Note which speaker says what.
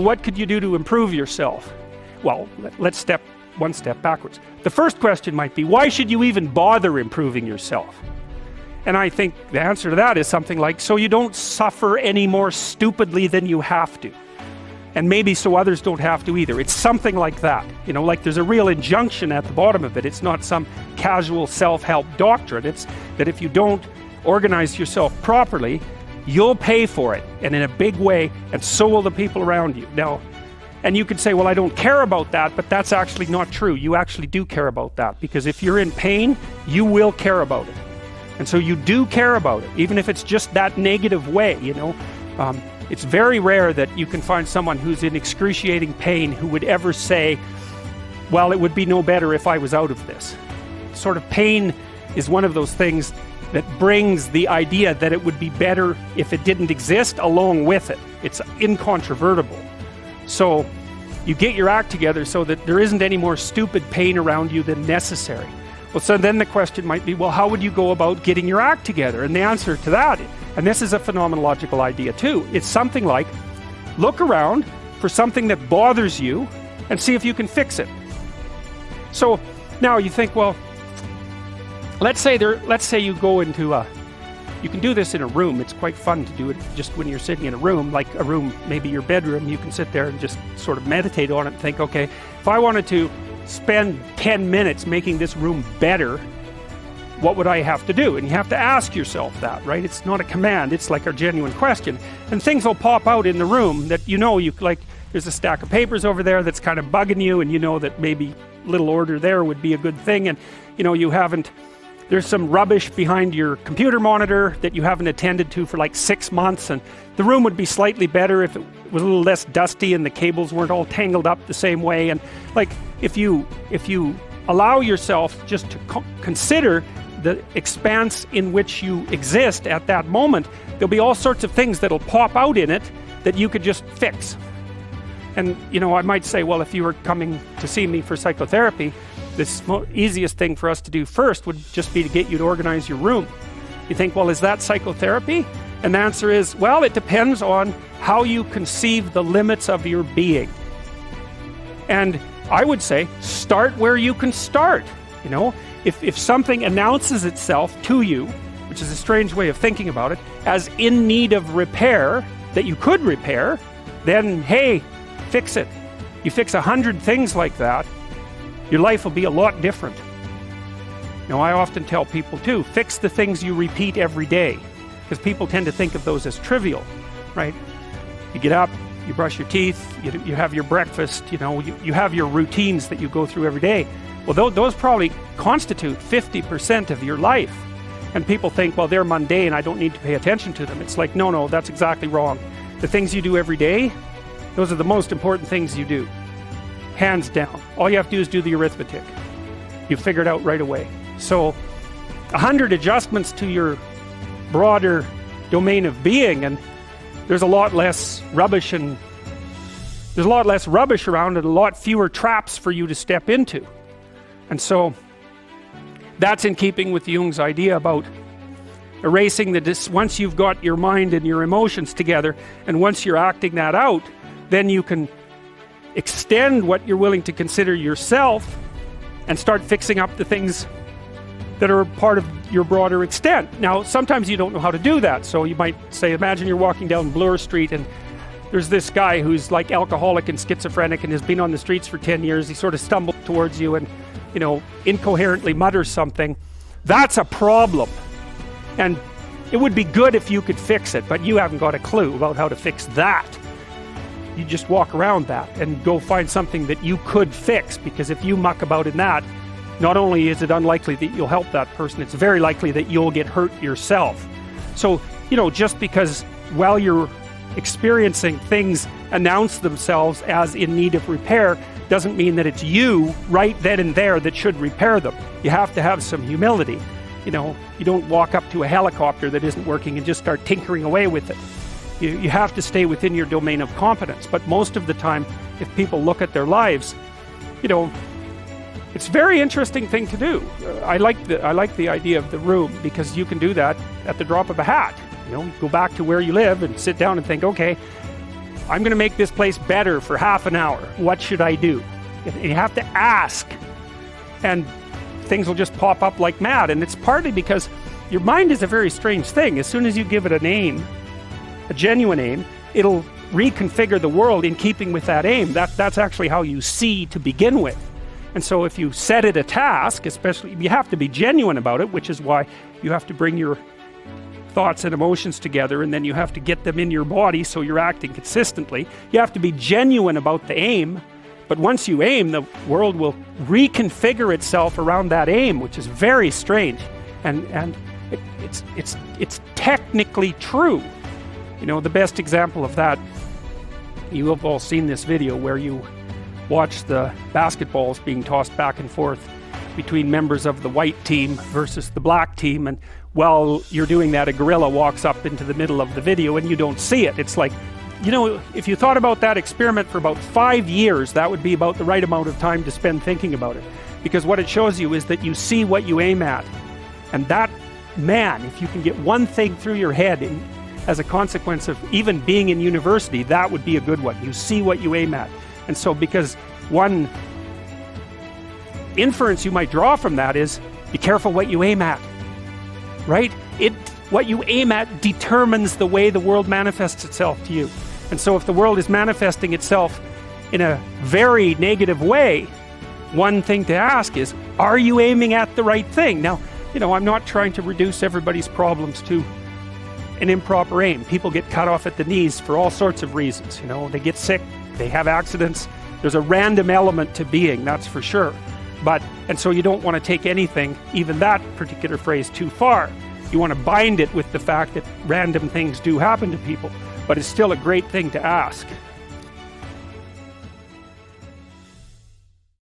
Speaker 1: what could you do to improve yourself? Well, let's step one step backwards. The first question might be, why should you even bother improving yourself? And I think the answer to that is something like, so you don't suffer any more stupidly than you have to. And maybe so others don't have to either. It's something like that. You know, like there's a real injunction at the bottom of it. It's not some casual self-help doctrine. It's that if you don't organize yourself properly, you'll pay for it, and in a big way, and so will the people around you. Now, and you could say, well, I don't care about that, but that's actually not true. You actually do care about that, because if you're in pain, you will care about it. And so you do care about it, even if it's just that negative way, you know. It's very rare that you can find someone who's in excruciating pain who would ever say, well, it would be no better if I was out of this. Sort of pain is one of those things that brings the idea that it would be better if it didn't exist along with it. It's incontrovertible. So you get your act together so that there isn't any more stupid pain around you than necessary. Well, so then the question might be, well, how would you go about getting your act together? And the answer to that, and this is a phenomenological idea too, it's something like, look around for something that bothers you and see if you can fix it. So now you think, well, let's say you go into you can do this in a room. It's quite fun to do it just when you're sitting in a room, like a room, maybe your bedroom. You can sit there and just sort of meditate on it and think, okay, if I wanted to spend 10 minutes making this room better, what would I have to do? And you have to ask yourself that, right? It's not a command, it's like a genuine question. And things will pop out in the room that you like, there's a stack of papers over there that's kind of bugging you, and you know that maybe little order there would be a good thing, and there's some rubbish behind your computer monitor that you haven't attended to for like 6 months, and the room would be slightly better if it was a little less dusty and the cables weren't all tangled up the same way. And like, if you allow yourself just to consider the expanse in which you exist at that moment, there'll be all sorts of things that'll pop out in it that you could just fix. And I might say, well, if you were coming to see me for psychotherapy, the easiest thing for us to do first would just be to get you to organize your room. You think, well, is that psychotherapy? And the answer is, well, it depends on how you conceive the limits of your being. And I would say, start where you can start. If something announces itself to you, which is a strange way of thinking about it, as in need of repair, that you could repair, then, hey, fix it. You fix 100 things like that, your life will be a lot different. I often tell people too, fix the things you repeat every day, because people tend to think of those as trivial, right? You get up, you brush your teeth, you have your breakfast, you have your routines that you go through every day. Well, those probably constitute 50% of your life. And people think, well, they're mundane, I don't need to pay attention to them. It's like, no, that's exactly wrong. The things you do every day, those are the most important things you do. Hands down. All you have to do is do the arithmetic. You figure it out right away. So 100 adjustments to your broader domain of being, and there's a lot less rubbish around, and a lot fewer traps for you to step into. And so that's in keeping with Jung's idea about erasing once you've got your mind and your emotions together, and once you're acting that out, then you can extend what you're willing to consider yourself and start fixing up the things that are part of your broader extent. Now, sometimes you don't know how to do that. So you might say, imagine you're walking down Bloor Street and there's this guy who's like alcoholic and schizophrenic and has been on the streets for 10 years. He sort of stumbles towards you and, incoherently mutters something. That's a problem. And it would be good if you could fix it, but you haven't got a clue about how to fix that. You just walk around that and go find something that you could fix, because if you muck about in that, not only is it unlikely that you'll help that person, it's very likely that you'll get hurt yourself. So, just because while you're experiencing things announce themselves as in need of repair, doesn't mean that it's you right then and there that should repair them. You have to have some humility. You don't walk up to a helicopter that isn't working and just start tinkering away with it. You have to stay within your domain of competence. But most of the time, if people look at their lives, it's a very interesting thing to do. I like the idea of the room, because you can do that at the drop of a hat. Go back to where you live and sit down and think, okay, I'm going to make this place better for half an hour. What should I do? You have to ask, and things will just pop up like mad. And it's partly because your mind is a very strange thing. As soon as you give it an aim, a genuine aim, it'll reconfigure the world in keeping with that aim. That's actually how you see to begin with. And so if you set it a task, especially, you have to be genuine about it, which is why you have to bring your thoughts and emotions together, and then you have to get them in your body so you're acting consistently. You have to be genuine about the aim, but once you aim, the world will reconfigure itself around that aim, which is very strange. And it's technically true. You know, the best example of that, you have all seen this video where you watch the basketballs being tossed back and forth between members of the white team versus the black team, and while you're doing that, a gorilla walks up into the middle of the video and you don't see it. It's like, you know, if you thought about that experiment for about 5 years, that would be about the right amount of time to spend thinking about it, because what it shows you is that you see what you aim at. And that, man, if you can get one thing through your head as a consequence of even being in university, that would be a good one. You see what you aim at. And so, because one inference you might draw from that is, be careful what you aim at, right? What you aim at determines the way the world manifests itself to you. And so if the world is manifesting itself in a very negative way, one thing to ask is, are you aiming at the right thing? Now, you know, I'm not trying to reduce everybody's problems to an improper aim. People get cut off at the knees for all sorts of reasons. You know, they get sick, they have accidents. There's a random element to being, that's for sure. And so you don't want to take anything, even that particular phrase, too far. You want to bind it with the fact that random things do happen to people, but it's still a great thing to ask.